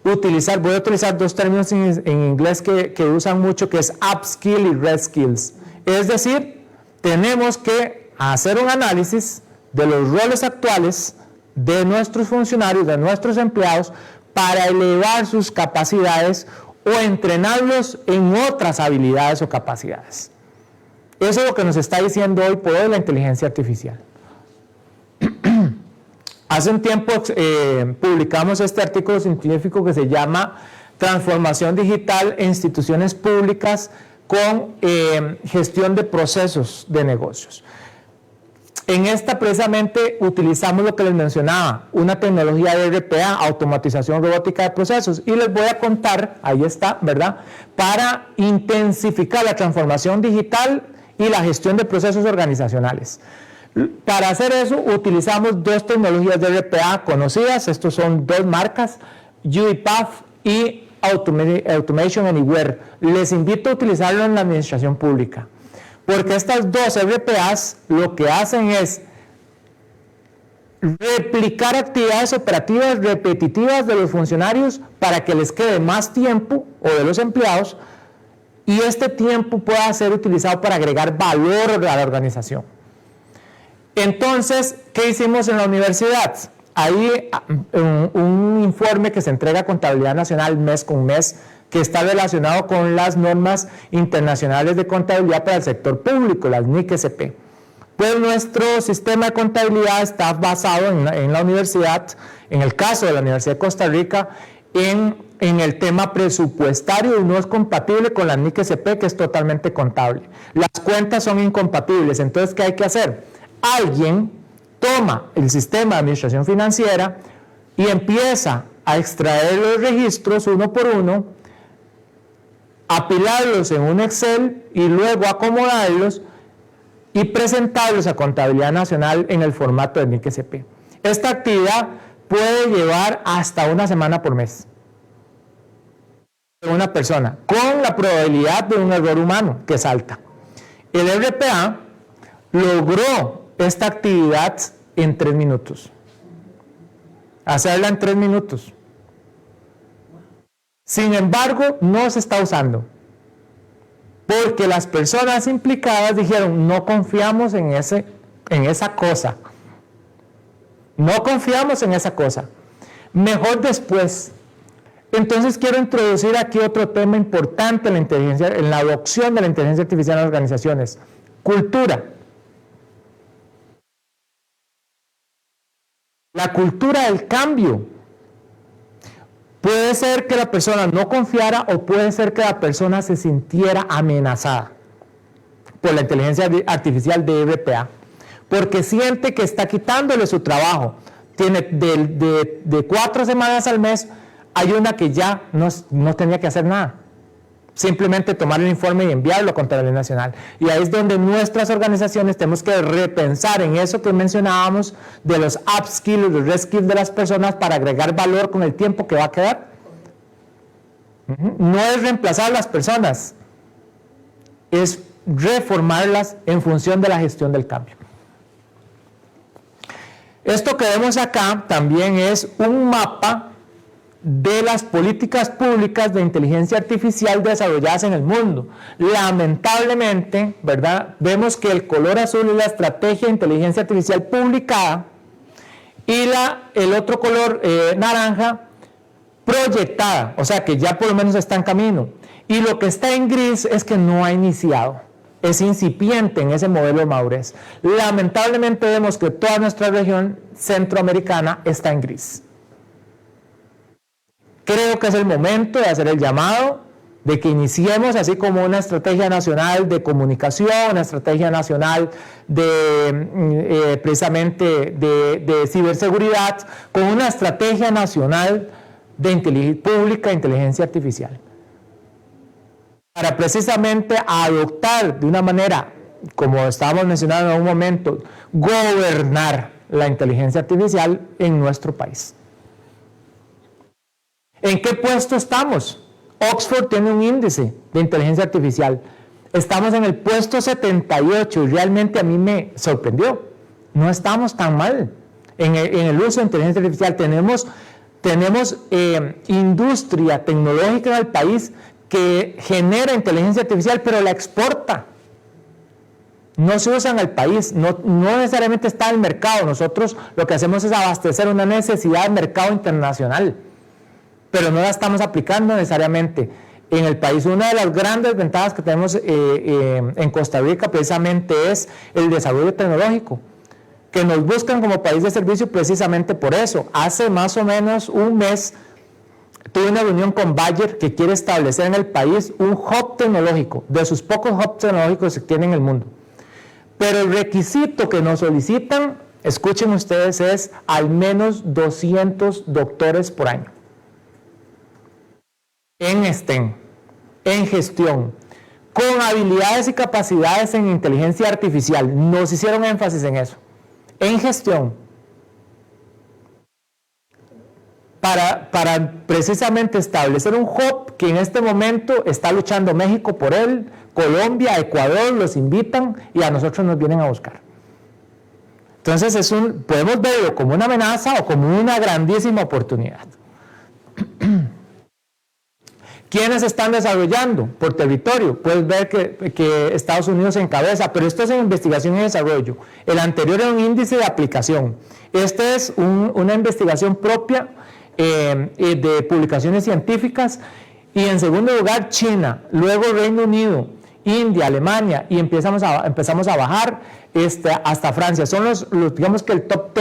voy a utilizar dos términos en inglés que usan mucho, que es upskill y reskills. Es decir, tenemos que hacer un análisis de los roles actuales de nuestros funcionarios, de nuestros empleados, para elevar sus capacidades o entrenarlos en otras habilidades o capacidades. Eso es lo que nos está diciendo hoy por hoy la inteligencia artificial. Hace un tiempo publicamos este artículo científico que se llama Transformación Digital en Instituciones Públicas con Gestión de Procesos de Negocios. En esta precisamente utilizamos lo que les mencionaba, una tecnología de RPA, automatización robótica de procesos, y les voy a contar, ahí está, ¿verdad?, para intensificar la transformación digital y la gestión de procesos organizacionales. Para hacer eso utilizamos dos tecnologías de RPA conocidas, estos son dos marcas, UiPath y Automation Anywhere. Les invito a utilizarlo en la administración pública, porque estas dos RPAs lo que hacen es replicar actividades operativas repetitivas de los funcionarios para que les quede más tiempo, o de los empleados, y este tiempo pueda ser utilizado para agregar valor a la organización. Entonces, ¿qué hicimos en la universidad? Hay un informe que se entrega a Contabilidad Nacional mes con mes, que está relacionado con las normas internacionales de contabilidad para el sector público, las NIC-SP. Pues nuestro sistema de contabilidad está basado en la universidad, en el caso de la Universidad de Costa Rica, en el tema presupuestario, y no es compatible con la NIC-SP, que es totalmente contable. Las cuentas son incompatibles, entonces ¿qué hay que hacer? Alguien toma el sistema de administración financiera y empieza a extraer los registros uno por uno, apilarlos en un Excel y luego acomodarlos y presentarlos a Contabilidad Nacional en el formato de NIC-SP. Esta actividad puede llevar hasta una semana por mes de una persona, con la probabilidad de un error humano que salta. El RPA logró esta actividad en 3 minutos. Hacerla en 3 minutos. Sin embargo, no se está usando, porque las personas implicadas dijeron, no confiamos en esa cosa. No confiamos en esa cosa. Mejor después. Entonces quiero introducir aquí otro tema importante en la adopción de la inteligencia artificial en las organizaciones. Cultura. La cultura del cambio. Puede ser que la persona no confiara o puede ser que la persona se sintiera amenazada por la inteligencia artificial de RPA, porque siente que está quitándole su trabajo. Tiene de 4 semanas al mes, hay una que ya no tenía que hacer nada. Simplemente tomar el informe y enviarlo a Contabilidad Nacional. Y ahí es donde nuestras organizaciones tenemos que repensar en eso que mencionábamos de los upskills, los reskills de las personas para agregar valor con el tiempo que va a quedar. No es reemplazar a las personas, es reformarlas en función de la gestión del cambio. Esto que vemos acá también es un mapa de las políticas públicas de inteligencia artificial desarrolladas en el mundo. Lamentablemente, ¿verdad? Vemos que el color azul es la estrategia de inteligencia artificial publicada y el otro color naranja proyectada, o sea que ya por lo menos está en camino. Y lo que está en gris es que no ha iniciado, es incipiente en ese modelo de madurez. Lamentablemente vemos que toda nuestra región centroamericana está en gris. Creo que es el momento de hacer el llamado, de que iniciemos así como una estrategia nacional de comunicación, una estrategia nacional de precisamente de ciberseguridad, con una estrategia nacional de pública de inteligencia artificial, para precisamente adoptar de una manera, como estábamos mencionando en un momento, gobernar la inteligencia artificial en nuestro país. ¿En qué puesto estamos? Oxford tiene un índice de inteligencia artificial. Estamos en el puesto 78 y realmente a mí me sorprendió. No estamos tan mal en el uso de inteligencia artificial. Tenemos industria tecnológica en el país que genera inteligencia artificial, pero la exporta. No se usa en el país, no necesariamente está en el mercado. Nosotros lo que hacemos es abastecer una necesidad de mercado internacional, pero no la estamos aplicando necesariamente en el país. Una de las grandes ventajas que tenemos en Costa Rica precisamente es el desarrollo tecnológico, que nos buscan como país de servicio precisamente por eso. Hace más o menos un mes tuve una reunión con Bayer, que quiere establecer en el país un hub tecnológico, de sus pocos hubs tecnológicos que tiene en el mundo. Pero el requisito que nos solicitan, escuchen ustedes, es al menos 200 doctores por año en STEM, en gestión, con habilidades y capacidades en inteligencia artificial. Nos hicieron énfasis en eso, en gestión, para precisamente establecer un hub que en este momento está luchando México por él, Colombia, Ecuador, los invitan y a nosotros nos vienen a buscar. Entonces podemos verlo como una amenaza o como una grandísima oportunidad. ¿Quiénes están desarrollando por territorio? Puedes ver que Estados Unidos encabeza, pero esto es en investigación y desarrollo. El anterior era un índice de aplicación. Este es una investigación propia de publicaciones científicas. Y en segundo lugar, China, luego Reino Unido, India, Alemania, y empezamos a bajar hasta Francia. Son digamos que el top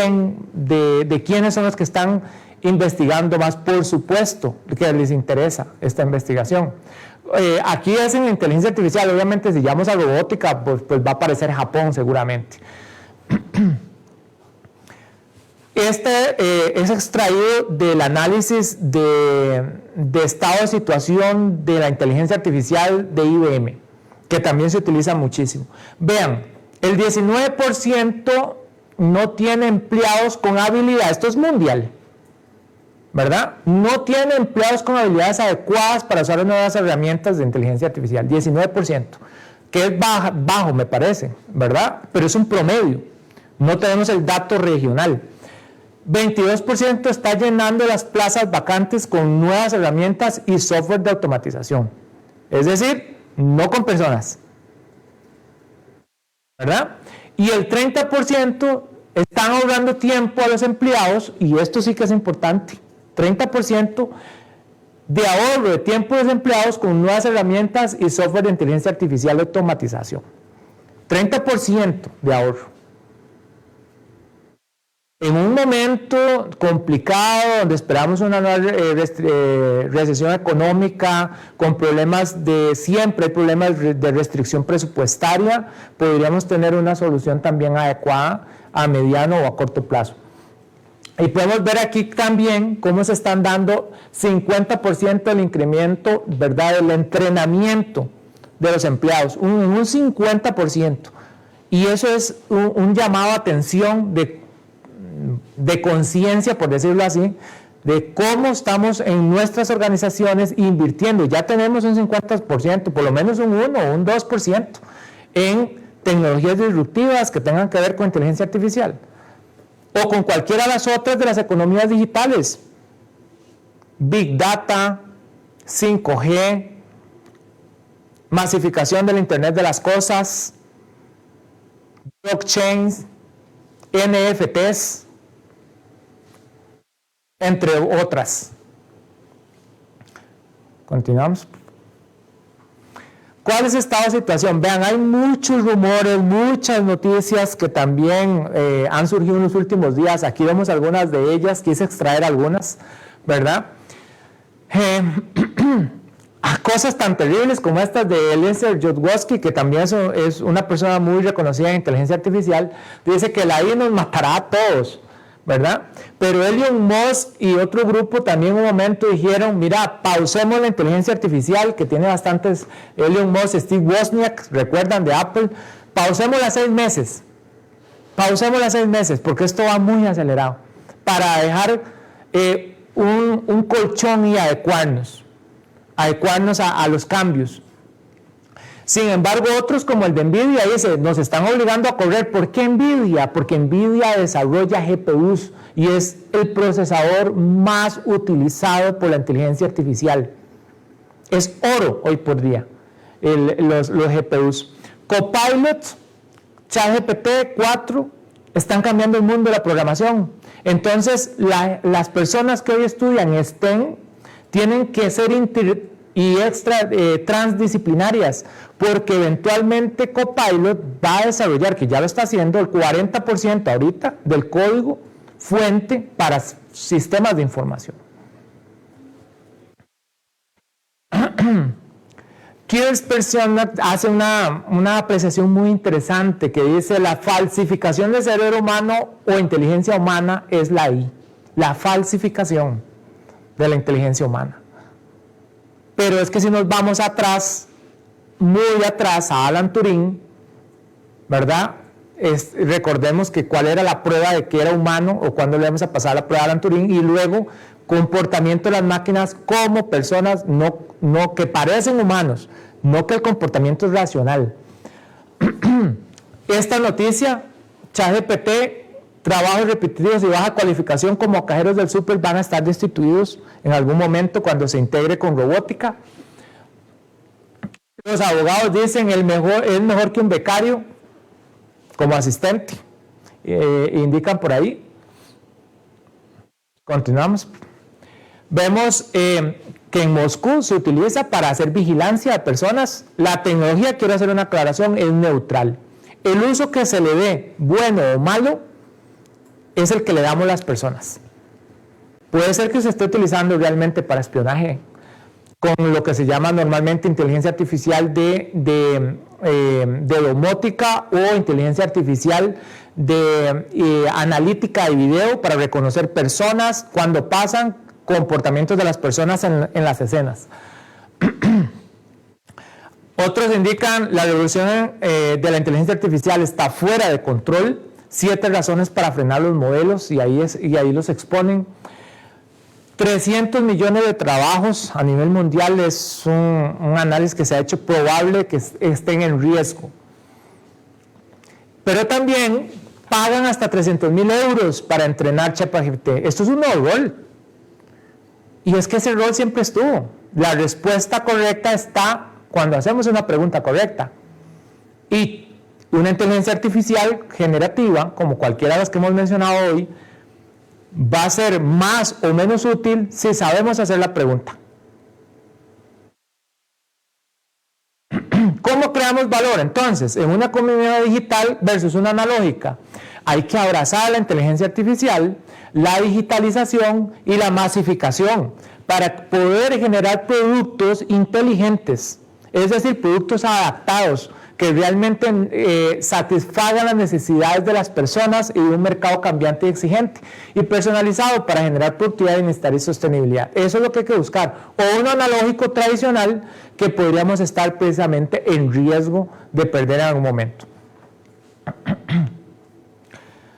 10 de quiénes son los que están investigando más, por supuesto, que les interesa esta investigación. Aquí es en inteligencia artificial, obviamente si llamamos a robótica, pues va a aparecer Japón seguramente. Este es extraído del análisis de estado de situación de la inteligencia artificial de IBM, que también se utiliza muchísimo. Vean, el 19% no tiene empleados con habilidad, esto es mundial, ¿verdad? No tiene empleados con habilidades adecuadas para usar las nuevas herramientas de inteligencia artificial, 19%, que es bajo me parece, ¿verdad? Pero es un promedio, no tenemos el dato regional. 22% está llenando las plazas vacantes con nuevas herramientas y software de automatización, es decir, no con personas, ¿verdad? Y el 30% están ahorrando tiempo a los empleados, y esto sí que es importante, 30% de ahorro de tiempo de los empleados con nuevas herramientas y software de inteligencia artificial de automatización. 30% de ahorro. En un momento complicado, donde esperamos una nueva recesión económica, con problemas siempre hay problemas de restricción presupuestaria, podríamos tener una solución también adecuada a mediano o a corto plazo. Y podemos ver aquí también cómo se están dando 50% del incremento, ¿verdad?, del entrenamiento de los empleados, un 50%. Y eso es un llamado a atención de conciencia, por decirlo así, de cómo estamos en nuestras organizaciones invirtiendo. Ya tenemos un 50%, por lo menos un 1 o un 2% en tecnologías disruptivas que tengan que ver con inteligencia artificial, o con cualquiera de las otras de las economías digitales, Big Data, 5G, masificación del Internet de las cosas, blockchains, NFTs, entre otras. Continuamos. ¿Cuál es el estado de situación? Vean, hay muchos rumores, muchas noticias que también han surgido en los últimos días. Aquí vemos algunas de ellas, quise extraer algunas, ¿verdad? Cosas tan terribles como estas de Eliezer Yudkowsky, que también es una persona muy reconocida en inteligencia artificial, dice que la IA nos matará a todos, ¿verdad? Pero Elon Musk y otro grupo también en un momento dijeron, mira, pausemos la inteligencia artificial, que tiene bastantes, Elon Musk, Steve Wozniak, recuerdan, de Apple, pausémosla 6 meses, porque esto va muy acelerado, para dejar un colchón y adecuarnos a los cambios. Sin embargo, otros como el de NVIDIA dice, nos están obligando a correr. ¿Por qué NVIDIA? Porque NVIDIA desarrolla GPUs y es el procesador más utilizado por la inteligencia artificial. Es oro hoy por día, los GPUs. Copilot, ChatGPT 4 están cambiando el mundo de la programación. Entonces, las personas que hoy estudian STEM tienen que ser transdisciplinarias, porque eventualmente Copilot va a desarrollar, que ya lo está haciendo, el 40% ahorita del código fuente para sistemas de información. Kirsperson hace una apreciación muy interesante que dice: la falsificación del cerebro humano o inteligencia humana es la I, la falsificación de la inteligencia humana. Pero es que si nos vamos atrás, muy atrás, a Alan Turing, ¿verdad? Recordemos que cuál era la prueba de que era humano, o cuándo le vamos a pasar la prueba a Alan Turing, y luego comportamiento de las máquinas como personas no que parecen humanos, no que el comportamiento es racional. Esta noticia, ChatGPT, trabajos repetitivos y baja cualificación como cajeros del súper van a estar destituidos en algún momento cuando se integre con robótica. Los abogados dicen es mejor que un becario como asistente. Indican por ahí. Continuamos. Vemos que en Moscú se utiliza para hacer vigilancia de personas. La tecnología, quiero hacer una aclaración, es neutral. El uso que se le dé, bueno o malo, es el que le damos a las personas. Puede ser que se esté utilizando realmente para espionaje, con lo que se llama normalmente inteligencia artificial de domótica o inteligencia artificial de analítica de video para reconocer personas cuando pasan comportamientos de las personas en las escenas. Otros indican la revolución de la inteligencia artificial está fuera de control, 7 razones para frenar los modelos y ahí los exponen. 300 millones de trabajos a nivel mundial es un análisis que se ha hecho probable que estén en riesgo. Pero también pagan hasta 300.000 euros para entrenar ChatGPT. Esto es un nuevo rol. Y es que ese rol siempre estuvo. La respuesta correcta está cuando hacemos una pregunta correcta. Y una inteligencia artificial generativa, como cualquiera de las que hemos mencionado hoy, va a ser más o menos útil si sabemos hacer la pregunta. ¿Cómo creamos valor? Entonces, en una comunidad digital versus una analógica, hay que abrazar la inteligencia artificial, la digitalización y la masificación para poder generar productos inteligentes, es decir, productos adaptados que realmente satisfagan las necesidades de las personas y de un mercado cambiante y exigente, y personalizado para generar productividad, bienestar y sostenibilidad. Eso es lo que hay que buscar. O un analógico tradicional que podríamos estar precisamente en riesgo de perder en algún momento.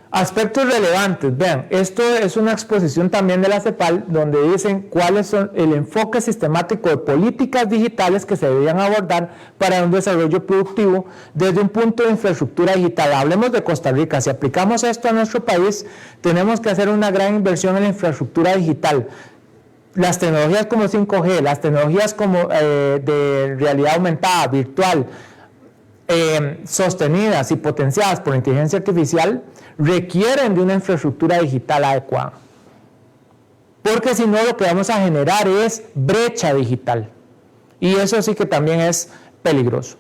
Aspectos relevantes. Vean, esto es una exposición también de la CEPAL donde dicen cuáles son el enfoque sistemático de políticas digitales que se deberían abordar para un desarrollo productivo desde un punto de infraestructura digital. Hablemos de Costa Rica. Si aplicamos esto a nuestro país, tenemos que hacer una gran inversión en la infraestructura digital. Las tecnologías como 5G, las tecnologías como de realidad aumentada, virtual, sostenidas y potenciadas por inteligencia artificial, requieren de una infraestructura digital adecuada. Porque si no, lo que vamos a generar es brecha digital. Y eso sí que también es peligroso.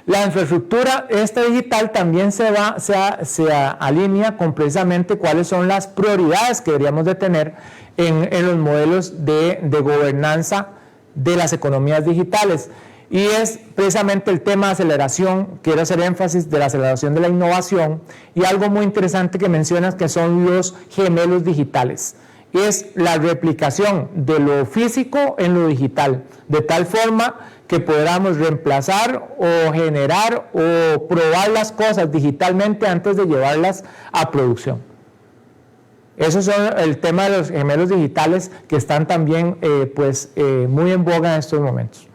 La infraestructura digital también se alinea con precisamente cuáles son las prioridades que deberíamos de tener en los modelos de gobernanza de las economías digitales. Y es precisamente el tema de aceleración, quiero hacer énfasis de la aceleración de la innovación, y algo muy interesante que mencionas que son los gemelos digitales. Es la replicación de lo físico en lo digital, de tal forma que podamos reemplazar o generar o probar las cosas digitalmente antes de llevarlas a producción. Eso es el tema de los gemelos digitales que están también muy en boga en estos momentos.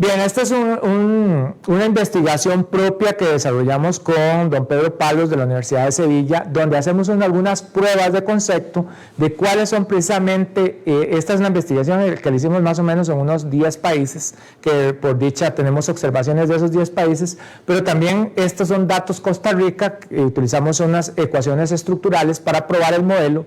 Bien, esta es una investigación propia que desarrollamos con don Pedro Palos de la Universidad de Sevilla, donde hacemos algunas pruebas de concepto de cuáles son precisamente, esta es una investigación que le hicimos más o menos en unos 10 países, que por dicha tenemos observaciones de esos 10 países, pero también estos son datos Costa Rica, utilizamos unas ecuaciones estructurales para probar el modelo,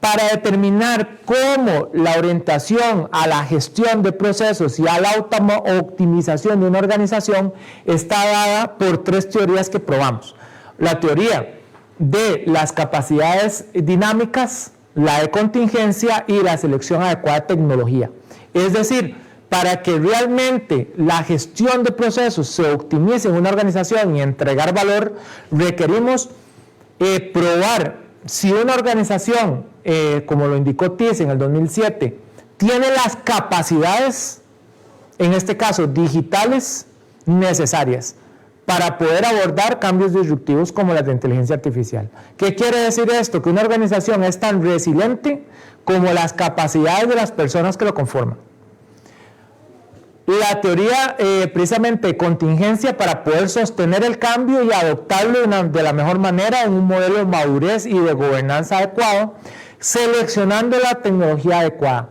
para determinar cómo la orientación a la gestión de procesos y a la optimización de una organización está dada por 3 teorías que probamos. La teoría de las capacidades dinámicas, la de contingencia y la selección adecuada de tecnología. Es decir, para que realmente la gestión de procesos se optimice en una organización y entregar valor, requerimos probar si una organización, como lo indicó TIS en el 2007, tiene las capacidades, en este caso digitales, necesarias para poder abordar cambios disruptivos como las de inteligencia artificial. ¿Qué quiere decir esto? Que una organización es tan resiliente como las capacidades de las personas que lo conforman. La teoría precisamente de contingencia para poder sostener el cambio y adoptarlo de la mejor manera en un modelo de madurez y de gobernanza adecuado, seleccionando la tecnología adecuada.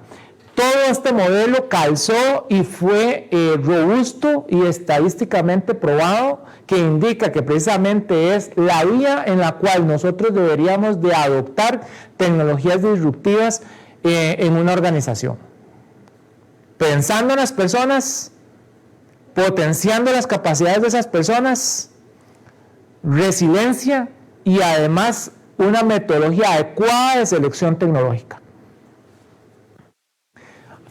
todo este modelo calzó y fue robusto y estadísticamente probado, que indica que precisamente es la vía en la cual nosotros deberíamos de adoptar tecnologías disruptivas en una organización. Pensando en las personas, potenciando las capacidades de esas personas, resiliencia y además una metodología adecuada de selección tecnológica.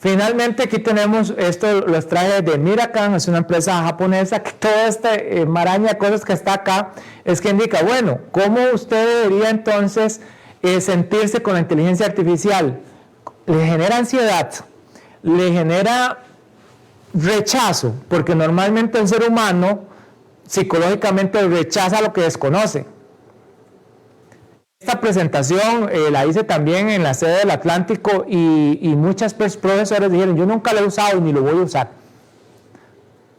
Finalmente aquí tenemos esto, los traje de Miracan, es una empresa japonesa, que toda esta maraña de cosas que está acá es que indica, bueno, ¿cómo usted debería entonces sentirse con la inteligencia artificial? Le genera ansiedad, le genera rechazo, porque normalmente el ser humano psicológicamente rechaza lo que desconoce. Esta presentación la hice también en la sede del Atlántico y muchas profesores dijeron, yo nunca lo he usado ni lo voy a usar,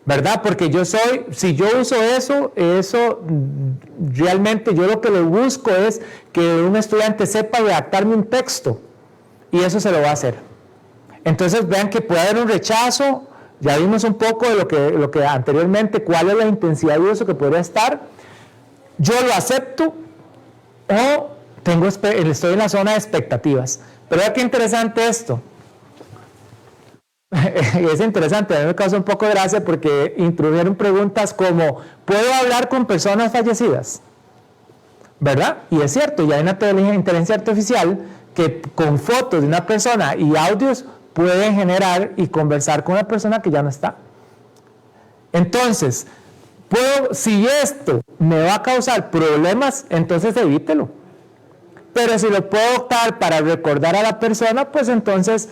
¿verdad? Porque si yo uso eso realmente yo lo que le busco es que un estudiante sepa redactarme un texto y eso se lo va a hacer. Entonces vean que puede haber un rechazo, ya vimos un poco de lo que anteriormente, cuál es la intensidad de uso que podría estar, yo lo acepto, o estoy en la zona de expectativas. Pero vean qué interesante esto. Es interesante, a mí me causa un poco de gracia porque introdujeron preguntas como, ¿puedo hablar con personas fallecidas? ¿Verdad? Y es cierto, ya hay una inteligencia artificial que con fotos de una persona y audios pueden generar y conversar con una persona que ya no está. Entonces, si esto me va a causar problemas, entonces evítelo. Pero si lo puedo optar para recordar a la persona, pues entonces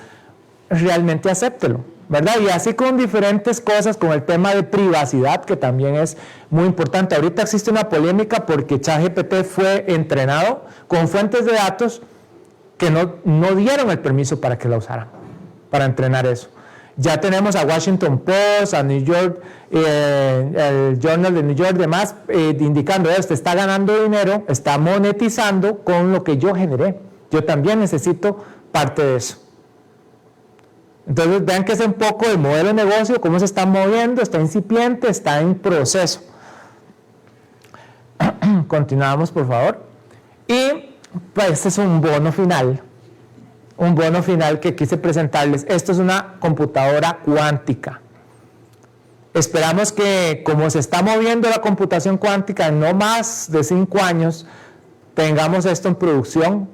realmente acéptelo, ¿verdad? Y así con diferentes cosas, con el tema de privacidad, que también es muy importante. Ahorita existe una polémica porque ChatGPT fue entrenado con fuentes de datos que no dieron el permiso para que la usaran, para entrenar eso. Ya tenemos a Washington Post, a New York, el Journal de New York, demás, indicando esto, está ganando dinero, está monetizando con lo que yo generé. Yo también necesito parte de eso. Entonces vean que es un poco el modelo de negocio, cómo se está moviendo, está incipiente, está en proceso. Continuamos, por favor. Y pues este es un bono final. Un bono final que quise presentarles. Esto es una computadora cuántica. Esperamos que, como se está moviendo la computación cuántica en no más de 5 años, tengamos esto en producción.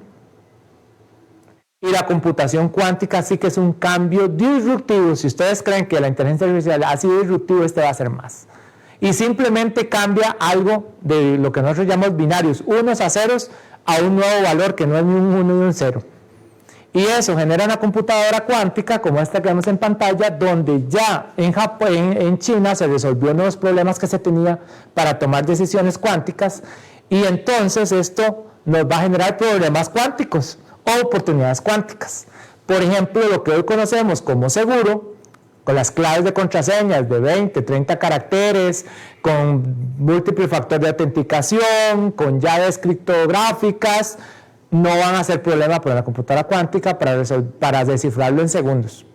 Y la computación cuántica sí que es un cambio disruptivo. Si ustedes creen que la inteligencia artificial ha sido disruptivo, este va a ser más. Y simplemente cambia algo de lo que nosotros llamamos binarios, unos a ceros, a un nuevo valor que no es ni un 1 ni un 0. Y eso genera una computadora cuántica como esta que vemos en pantalla, donde ya en China se resolvió los problemas que se tenía para tomar decisiones cuánticas, y entonces esto nos va a generar problemas cuánticos o oportunidades cuánticas. Por ejemplo, lo que hoy conocemos como seguro, con las claves de contraseñas de 20, 30 caracteres, con múltiple factor de autenticación, con llaves criptográficas, no van a ser problema para la computadora cuántica para descifrarlo en segundos,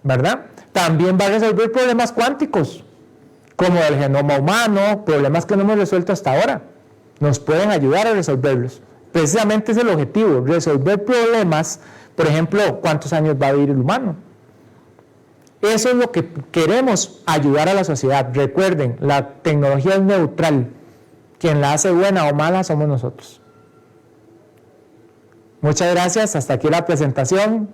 ¿verdad? También va a resolver problemas cuánticos, como el genoma humano, problemas que no hemos resuelto hasta ahora. Nos pueden ayudar a resolverlos. Precisamente es el objetivo, resolver problemas, por ejemplo, ¿cuántos años va a vivir el humano? Eso es lo que queremos ayudar a la sociedad. Recuerden, la tecnología es neutral. Quien la hace buena o mala somos nosotros. Muchas gracias, hasta aquí la presentación.